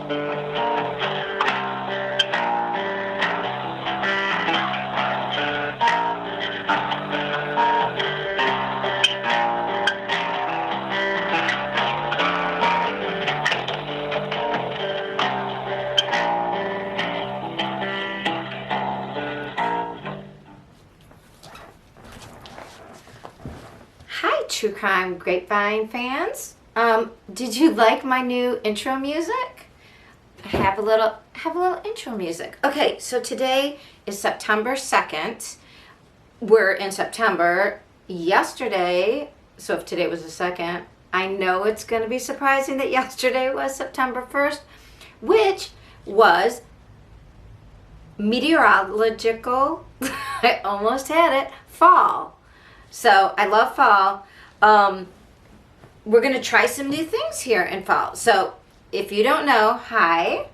True Crime Grapevine fans, did you like my new intro music? Have a little intro music. Okay, so today is September 2nd. We're in September. Yesterday, so if today was the 2nd, I know it's going to be surprising that yesterday was September 1st, which was meteorological, I almost had it, fall. So I love fall. We're going to try some new things here in fall. So if you don't know, hi,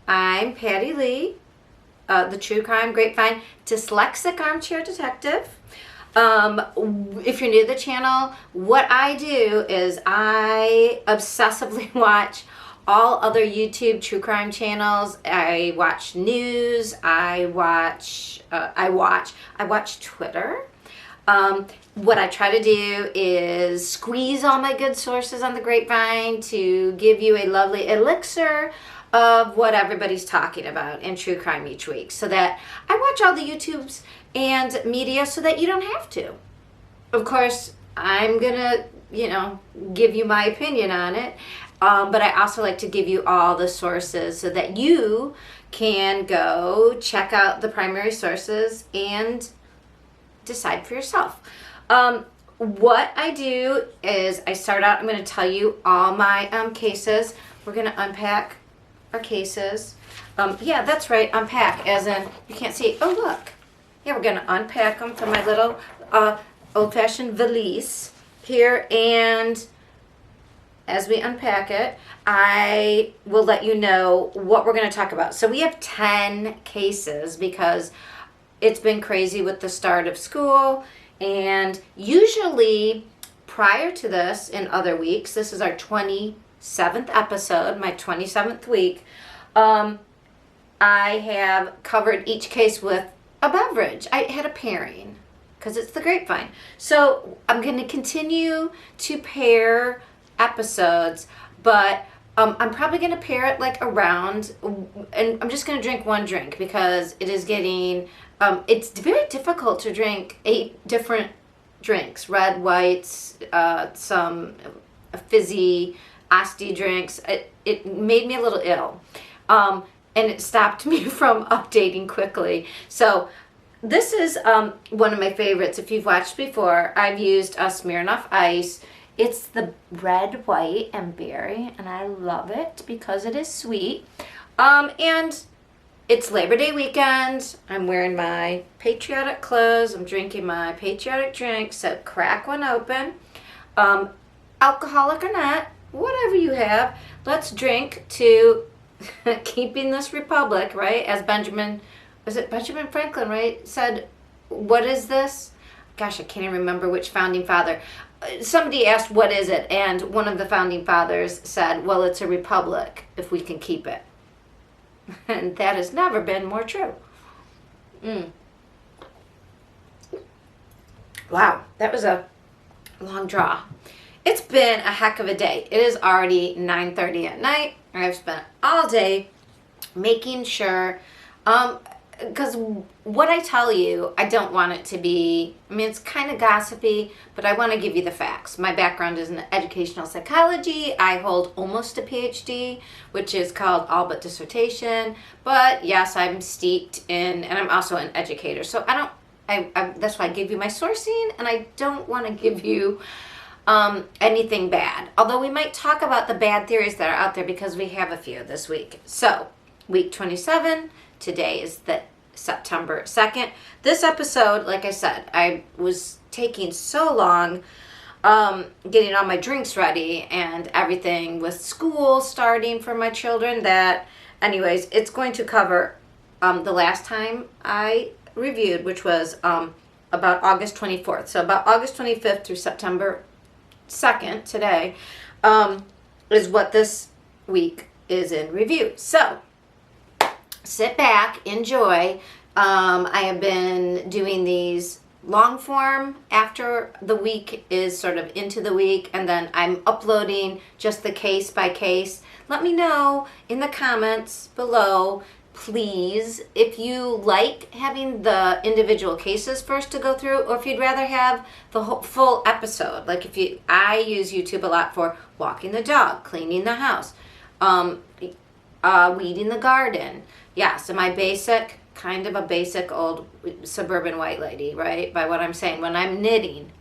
I'm Patti Lee, the True Crime Grapevine dyslexic armchair detective. If you're new to the channel, what I do is I obsessively watch all other YouTube true crime channels. I watch news. I watch Twitter. What I try to do is squeeze all my good sources on the grapevine to give you a lovely elixir of what everybody's talking about in true crime each week, so that I watch all the YouTubes and media so that you don't have to. Of course, I'm gonna, give you my opinion on it, but I also like to give you all the sources so that you can go check out the primary sources and decide for yourself. What I do is I start out, I'm going to tell you all my cases. We're going to unpack our cases. Yeah, that's right, unpack, as in, you can't see, oh look. Yeah, we're going to unpack them from my little old-fashioned valise here, and as we unpack it, I will let you know what we're going to talk about. So we have 10 cases because it's been crazy with the start of school, and usually prior to this in other weeks, this is our 27th episode, my 27th week, I have covered each case with a beverage. I had a pairing because it's the grapevine. So I'm going to continue to pair episodes, but I'm probably going to pair it like around, and I'm just going to drink one drink because it is getting, it's very difficult to drink 8 different drinks, red, whites, some fizzy, asti drinks. It made me a little ill, and it stopped me from updating quickly. So this is one of my favorites. If you've watched before, I've used Smirnoff Ice. It's the red, white, and berry, and I love it because it is sweet. And it's Labor Day weekend. I'm wearing my patriotic clothes. I'm drinking my patriotic drink, so crack one open. Alcoholic or not, whatever you have, let's drink to keeping this republic, right? As Benjamin Franklin, right, said, what is this? Gosh, I can't even remember which founding father. Somebody asked, what is it? And one of the founding fathers said, well, it's a republic if we can keep it. And that has never been more true. Wow, that was a long draw. It's been a heck of a day. It is already 9:30 at night. I've spent all day making sure, because what I tell you, I don't want it to be, it's kind of gossipy, but I want to give you the facts. My background is in educational psychology. I hold almost a PhD, which is called all but dissertation. But yes, I'm steeped in, and I'm also an educator. So that's why I give you my sourcing, and I don't want to give you anything bad. Although we might talk about the bad theories that are out there because we have a few this week. So, week 27, today is the September 2nd. This episode, like I said, I was taking so long getting all my drinks ready and everything with school starting for my children that, anyways, it's going to cover the last time I reviewed, which was about August 24th. So about August 25th through September 2nd, today, is what this week is in review. So sit back, enjoy. I have been doing these long form after the week is sort of into the week, and then I'm uploading just the case by case. Let me know in the comments below, please, if you like having the individual cases first to go through, or if you'd rather have the whole, full episode. Like I use YouTube a lot for walking the dog, cleaning the house, weeding the garden. Yes, am I basic? Kind of a basic old suburban white lady, right? By what I'm saying, when I'm knitting.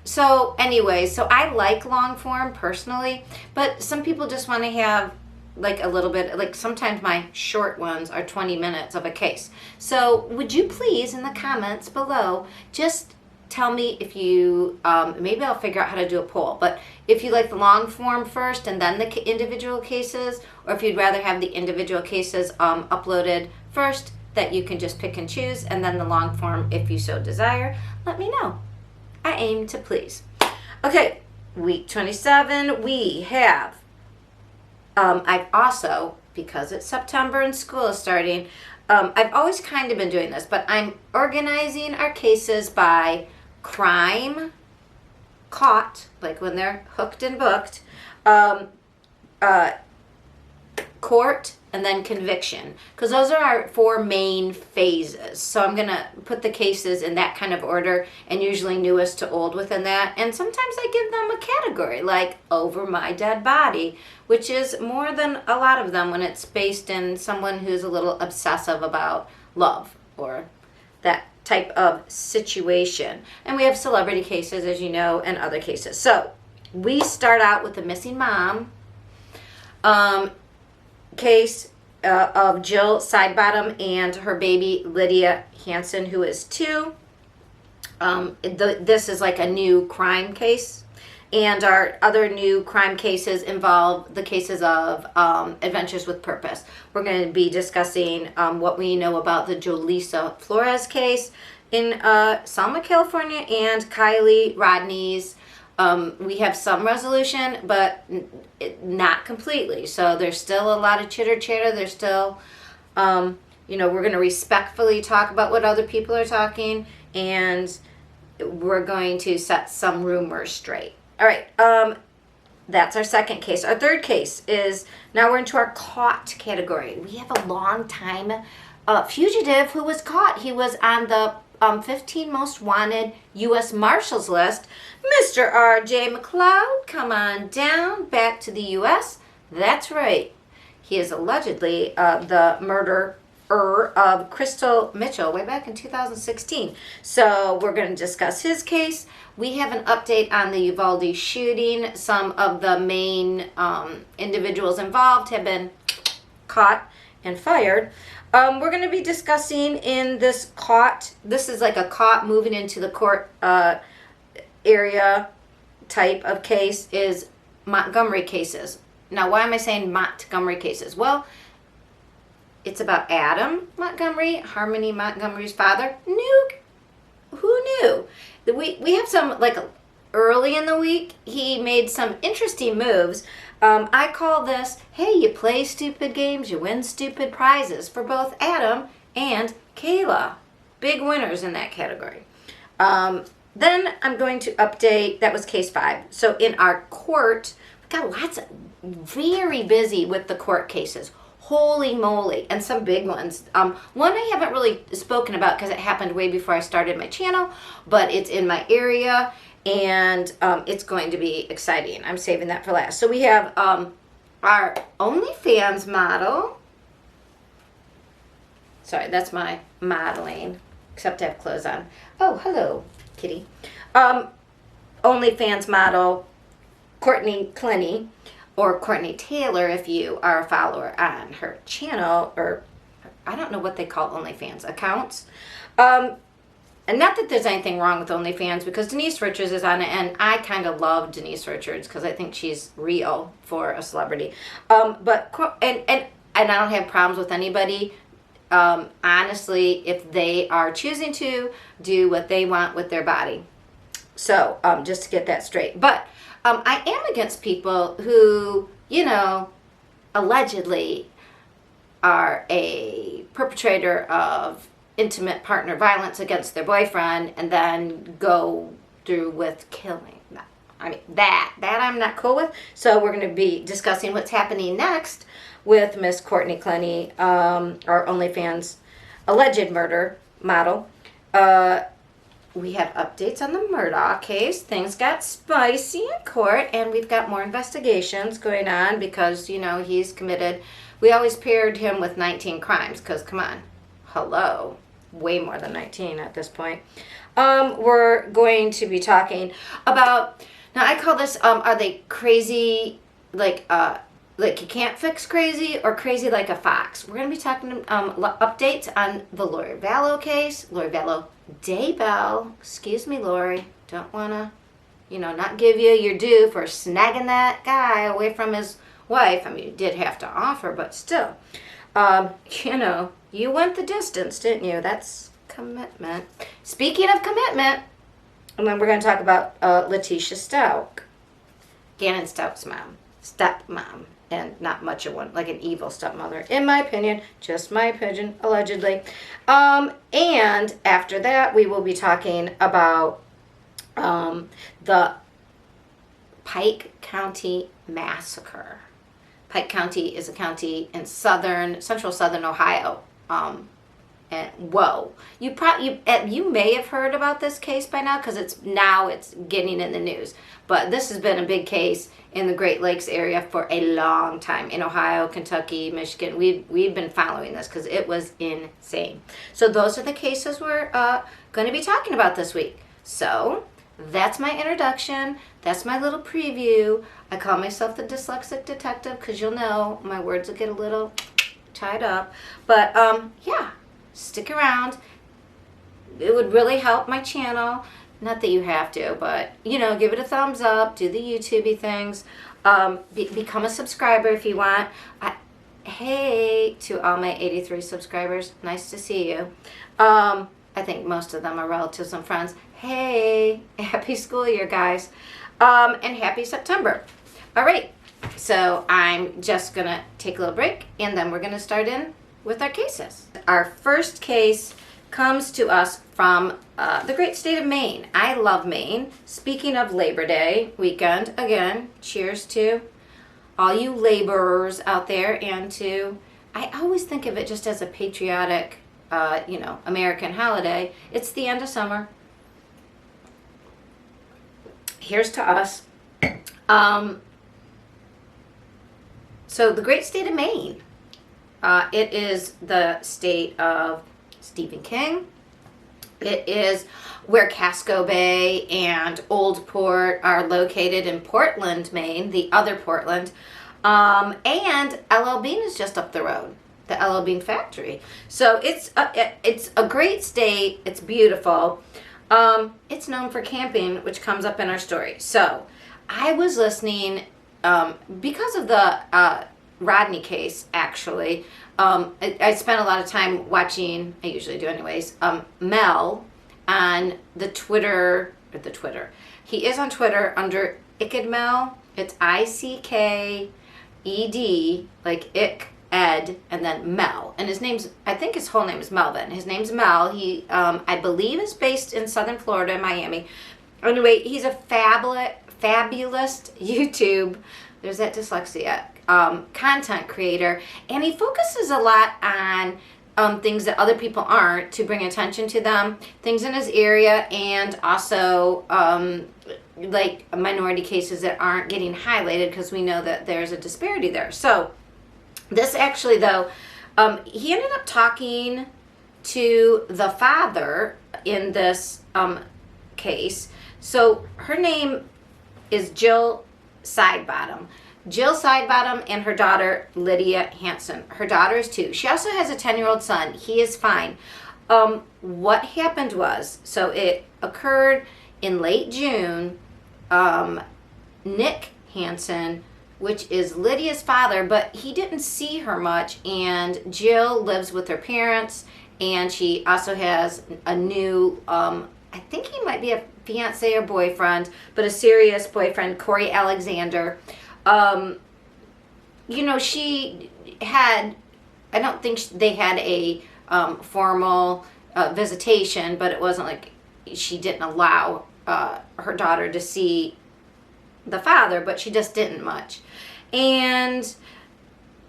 So anyway, so I like long form personally, but some people just want to have like a little bit, like sometimes my short ones are 20 minutes of a case. So would you please, in the comments below, just tell me if you, maybe I'll figure out how to do a poll, but if you like the long form first and then the individual cases, or if you'd rather have the individual cases uploaded first, that you can just pick and choose, and then the long form if you so desire, let me know. I aim to please. Okay, week 27, we have, I've also, because it's September and school is starting, I've always kind of been doing this, but I'm organizing our cases by crime, caught, like when they're hooked and booked, court, and then conviction, because those are our 4 main phases. So I'm gonna put the cases in that kind of order, and usually newest to old within that. And sometimes I give them a category, like over my dead body, which is more than a lot of them when it's based in someone who's a little obsessive about love or that type of situation. And we have celebrity cases, as you know, and other cases. So we start out with the missing mom case of Jill Sidebottom and her baby Lydia Hansen, who is 2. This is like a new crime case, and our other new crime cases involve the cases of Adventures with Purpose. We're going to be discussing what we know about the Jolisa Flores case in Selma, California, and Kylie Rodney's. We have some resolution, but not completely. So there's still a lot of chitter chatter. There's still, we're going to respectfully talk about what other people are talking, and we're going to set some rumors straight. All right. That's our second case. Our third case is, now we're into our caught category. We have a long time fugitive who was caught. He was on the 15 most wanted U.S. Marshals list. Mr. R.J. McLeod, come on down back to the U.S. That's right. He is allegedly the murderer of Crystal Mitchell way back in 2016. So we're going to discuss his case. We have an update on the Uvalde shooting. Some of the main individuals involved have been caught and fired. We're going to be discussing in this caught, this is like a caught moving into the court area type of case, is Montgomery cases. Now, why am I saying Montgomery cases? Well, it's about Adam Montgomery, Harmony Montgomery's father. Who knew? We have some, like, early in the week, he made some interesting moves. I call this, hey, you play stupid games, you win stupid prizes, for both Adam and Kayla. Big winners in that category. Then I'm going to update, that was case 5. So in our court, we got lots of, very busy with the court cases. Holy moly, and some big ones. One I haven't really spoken about because it happened way before I started my channel, but it's in my area, and it's going to be exciting. I'm saving that for last. So we have our OnlyFans model. Sorry, that's my modeling, except I have clothes on. Oh, hello, kitty. OnlyFans model, Courtney Clenny, or Courtney Taylor if you are a follower on her channel, or I don't know what they call OnlyFans accounts. And not that there's anything wrong with OnlyFans, because Denise Richards is on it, and I kind of love Denise Richards because I think she's real for a celebrity. But I don't have problems with anybody. Honestly, if they are choosing to do what they want with their body. So just to get that straight. But I am against people who, allegedly are a perpetrator of intimate partner violence against their boyfriend and then go through with killing them. I mean, that I'm not cool with. So we're going to be discussing what's happening next with Miss Courtney Clenny, our OnlyFans alleged murder model. We have updates on the Murdaugh case. Things got spicy in court, and we've got more investigations going on because, you know, he's committed. We always paired him with 19 crimes because, come on, hello, way more than 19 at this point. We're going to be talking about, now I call this, are they crazy, like you can't fix crazy or crazy like a fox? We're going to be talking updates on the Lori Vallow case, Lori Vallow Daybell. Excuse me, Lori. Don't want to, you know, not give you your due for snagging that guy away from his wife. I mean, you did have to offer, but still. You know, you went the distance, didn't you? That's commitment. Speaking of commitment, and then we're going to talk about Letitia Stout, Gannon Stout's mom, stepmom, and not much of one, like an evil stepmother, in my opinion, just my opinion, allegedly. And after that, we will be talking about the Pike County Massacre. Pike County is a county in central southern Ohio. And whoa, you may have heard about this case by now because it's getting in the news. But this has been a big case in the Great Lakes area for a long time. In Ohio, Kentucky, Michigan, we've been following this because it was insane. So those are the cases we're going to be talking about this week. So that's my introduction. That's my little preview. I call myself the dyslexic detective because you'll know my words will get a little tied up. But yeah, stick around. It would really help my channel. Not that you have to, but, you know, give it a thumbs up. Do the YouTube-y things. Become a subscriber if you want. Hey, to all my 83 subscribers. Nice to see you. I think most of them are relatives and friends. Hey, happy school year, guys. And happy September. All right. So I'm just going to take a little break, and then we're going to start in with our cases. Our first case comes to us from the great state of Maine. I love Maine. Speaking of Labor Day weekend, again, cheers to all you laborers out there, and I always think of it just as a patriotic, you know, American holiday. It's the end of summer. Here's to us. So the great state of Maine. It is the state of Stephen King. It is where Casco Bay and Old Port are located in Portland, Maine, the other Portland. And LL Bean is just up the road, the LL Bean factory. So it's a great state. It's beautiful. It's known for camping, which comes up in our story. So I was listening because of the Rodney case, actually. I spent a lot of time watching, I usually do anyways, Mel on the Twitter. He is on Twitter under Icked Mel. It's ICKED, like Ick, Ed, and then Mel. And I think his whole name is Melvin. His name's Mel. He, I believe, is based in Southern Florida, Miami. Anyway, he's a fabulous YouTube, there's that dyslexia, content creator, and he focuses a lot on things that other people aren't, to bring attention to them, things in his area, and also like minority cases that aren't getting highlighted because we know that there's a disparity there. So this actually, though, he ended up talking to the father in this case. So her name is Jill Sidebottom. Jill Sidebottom and her daughter, Lydia Hansen. Her daughter is 2. She also has a 10-year-old son. He is fine. What happened was, so it occurred in late June. Nick Hansen, which is Lydia's father, but he didn't see her much, and Jill lives with her parents, and she also has a new, I think he might be a fiance or boyfriend, but a serious boyfriend, Corey Alexander. she had, I don't think they had a formal visitation, but it wasn't like she didn't allow her daughter to see the father, but she just didn't much. And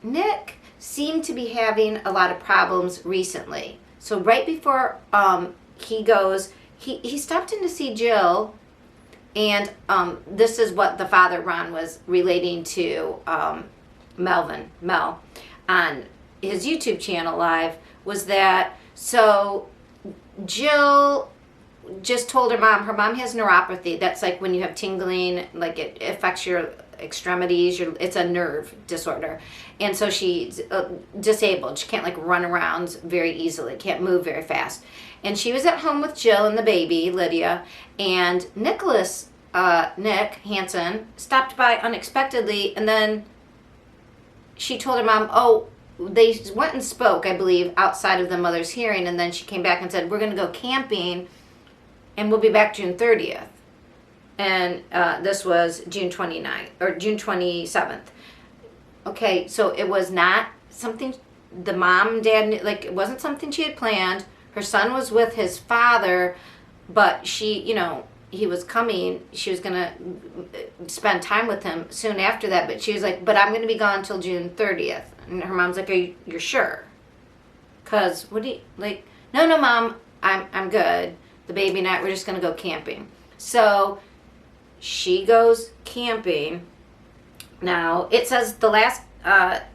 Nick seemed to be having a lot of problems recently. So right before he goes, he stopped in to see Jill, and this is what the father, Ron, was relating to Mel, on his YouTube channel live, was that, so Jill just told her mom has neuropathy. That's like when you have tingling, like it affects your extremities, it's a nerve disorder. And so she's disabled. She can't like run around very easily, can't move very fast. And she was at home with Jill and the baby, Lydia, and Nick Hansen, stopped by unexpectedly, and then she told her mom, they went and spoke, I believe, outside of the mother's hearing, and then she came back and said, we're going to go camping, and we'll be back June 30th. And this was June 29th, or June 27th. Okay, so it was not something the mom and dad, like, it wasn't something she had planned. Her son was with his father, but she, he was coming. She was going to spend time with him soon after that, but she was like, but I'm going to be gone till June 30th. And her mom's like, you're sure? Because, no, Mom, I'm good. The baby and I, we're just going to go camping. So she goes camping. Now, it says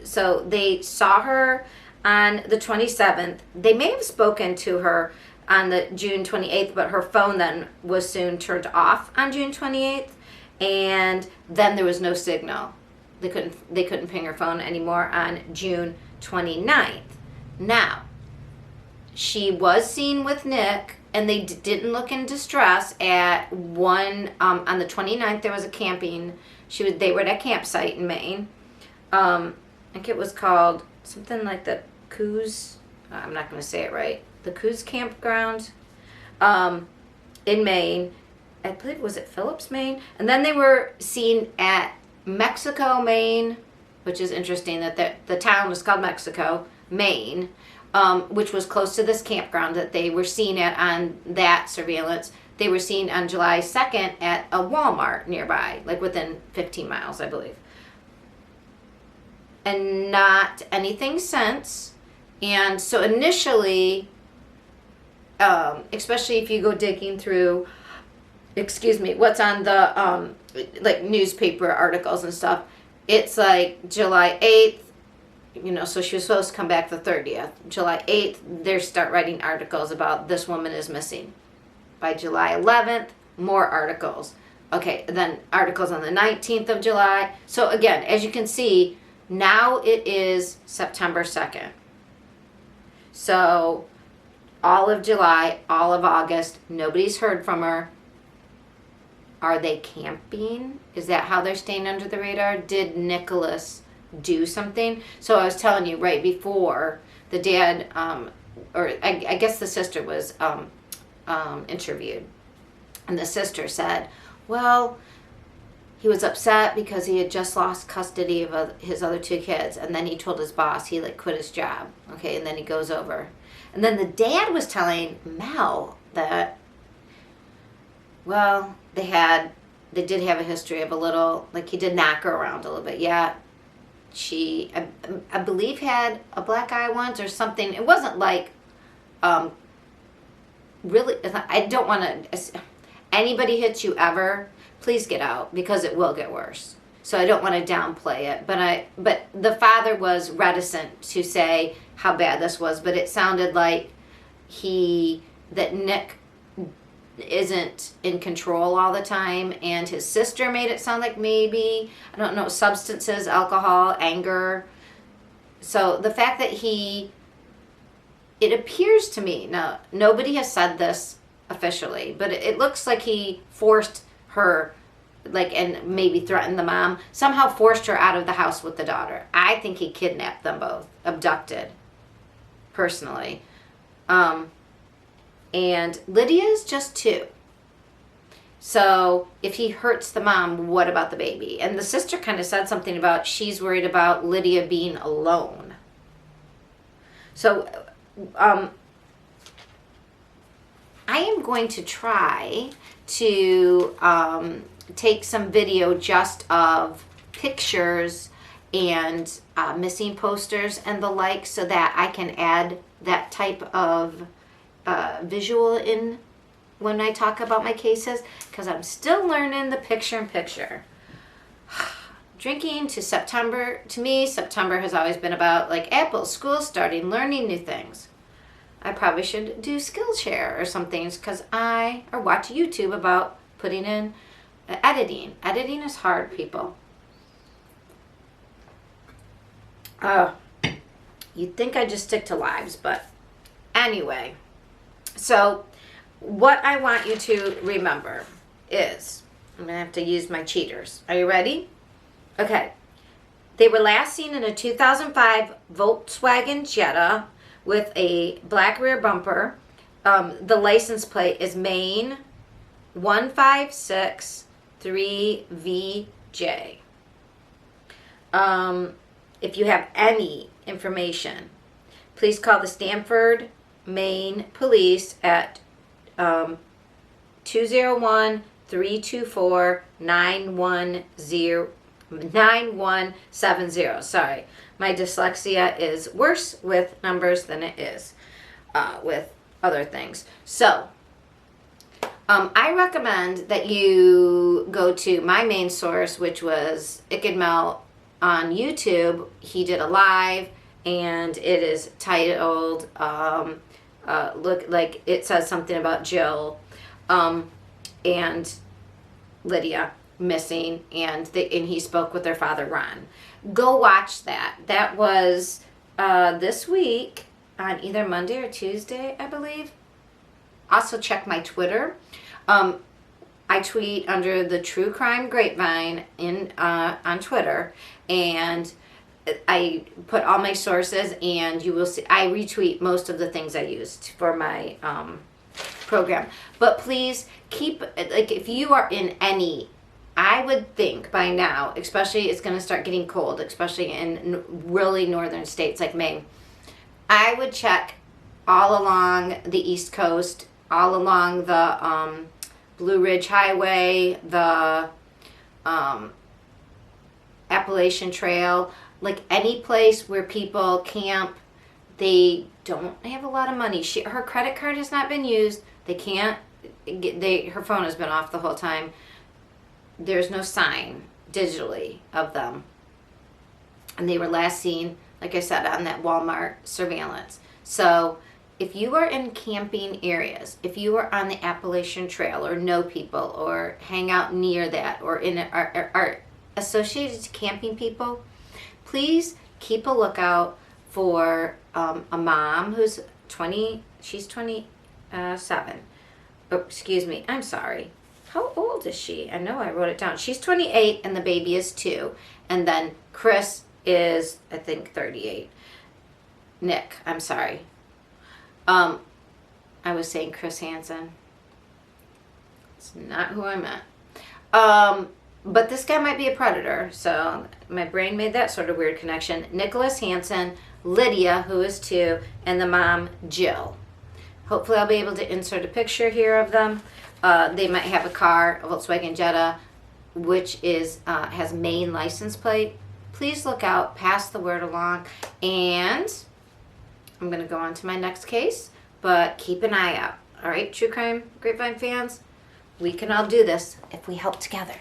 so they saw her on the 27th. They may have spoken to her on the June 28th, but her phone then was soon turned off on June 28th, and then there was no signal. They couldn't ping her phone anymore on June 29th. Now, she was seen with Nick, and they didn't look in distress at one, on the 29th there was a camping, they were at a campsite in Maine. I think it was called something like the Coos, I'm not going to say it right, the Coos Campground in Maine. I believe, was it Phillips, Maine? And then they were seen at Mexico, Maine, which is interesting that the town was called Mexico, Maine, which was close to this campground that they were seen at on that surveillance. They were seen on July 2nd at a Walmart nearby, like within 15 miles, I believe. And not anything since. And so initially, especially if you go digging through, what's on the like newspaper articles and stuff, it's like July 8th, so she was supposed to come back the 30th. July 8th, they start writing articles about this woman is missing. By July 11th, more articles. Okay, then articles on the 19th of July. So again, as you can see, now it is September 2nd. So all of July, all of August, nobody's heard from her. Are they camping? Is that how they're staying under the radar? Did Nicholas do something? So I was telling you right before, the dad, or I guess the sister was interviewed. And the sister said, well, he was upset because he had just lost custody of his other two kids. And then he told his boss he quit his job. Okay, and then he goes over. And then the dad was telling Mel that, well, they did have a history of a little, he did knock her around a little bit. Yeah, she, I believe, had a black eye once or something. It wasn't really, I don't want to, anybody hits you ever, please get out, because it will get worse. So I don't want to downplay it, but the father was reticent to say how bad this was, but it sounded like that Nick isn't in control all the time, and his sister made it sound like maybe, I don't know, substances, alcohol, anger. So the fact that it appears to me, now nobody has said this officially, but it looks like he forced her, and maybe threatened the mom, somehow forced her out of the house with the daughter. I think he kidnapped them both, abducted, personally. And Lydia is just 2. So if he hurts the mom, what about the baby? And the sister kind of said something about she's worried about Lydia being alone. So I am going to try to take some video just of pictures and missing posters and the like, so that I can add that type of visual in when I talk about my cases, because I'm still learning the picture-in-picture. Drinking to September, to me, September has always been about like Apple, school starting, learning new things. I probably should do Skillshare or something, because or watch YouTube about putting in editing. Editing is hard, people. You'd think I'd just stick to lives, but anyway. So what I want you to remember is, I'm going to have to use my cheaters. Are you ready? Okay. They were last seen in a 2005 Volkswagen Jetta with a black rear bumper. The license plate is Maine 156-3VJ. If you have any information, please call the Stamford, Maine police at 201-324-9170. Sorry, my dyslexia is worse with numbers than it is with other things. So I recommend that you go to my main source, which was Mel on YouTube. He did a live, and it is titled look, like it says something about Jill and Lydia missing, and he spoke with their father Ron. Go watch that. That was this week on either Monday or Tuesday, I believe. Also check my Twitter. I tweet under the True Crime Grapevine on Twitter, and I put all my sources, and you will see I retweet most of the things I used for my program. But please keep, like, if you are in any, I would think by now, especially it's going to start getting cold, especially in really northern states like Maine, I would check all along the East Coast, all along the Blue Ridge Highway, the Appalachian Trail, like any place where people camp. They don't have a lot of money. Her credit card has not been used. They can't get, her phone has been off the whole time. There's no sign digitally of them. And they were last seen, like I said, on that Walmart surveillance. So if you are in camping areas, if you are on the Appalachian Trail or know people or hang out near that or are associated to camping people, please keep a lookout for a mom who's 20, she's 27. Oh, excuse me, I'm sorry. How old is she? I know I wrote it down. She's 28 and the baby is 2. And then Chris is, I think, 38. Nick, I'm sorry. I was saying Chris Hansen. It's not who I meant. But this guy might be a predator, so my brain made that sort of weird connection. Nicholas Hansen, Lydia, who is 2, and the mom, Jill. Hopefully I'll be able to insert a picture here of them. They might have a car, a Volkswagen Jetta, which is has Maine license plate. Please look out, pass the word along, and I'm going to go on to my next case, but keep an eye out. All right, True Crime Grapevine fans, we can all do this if we help together.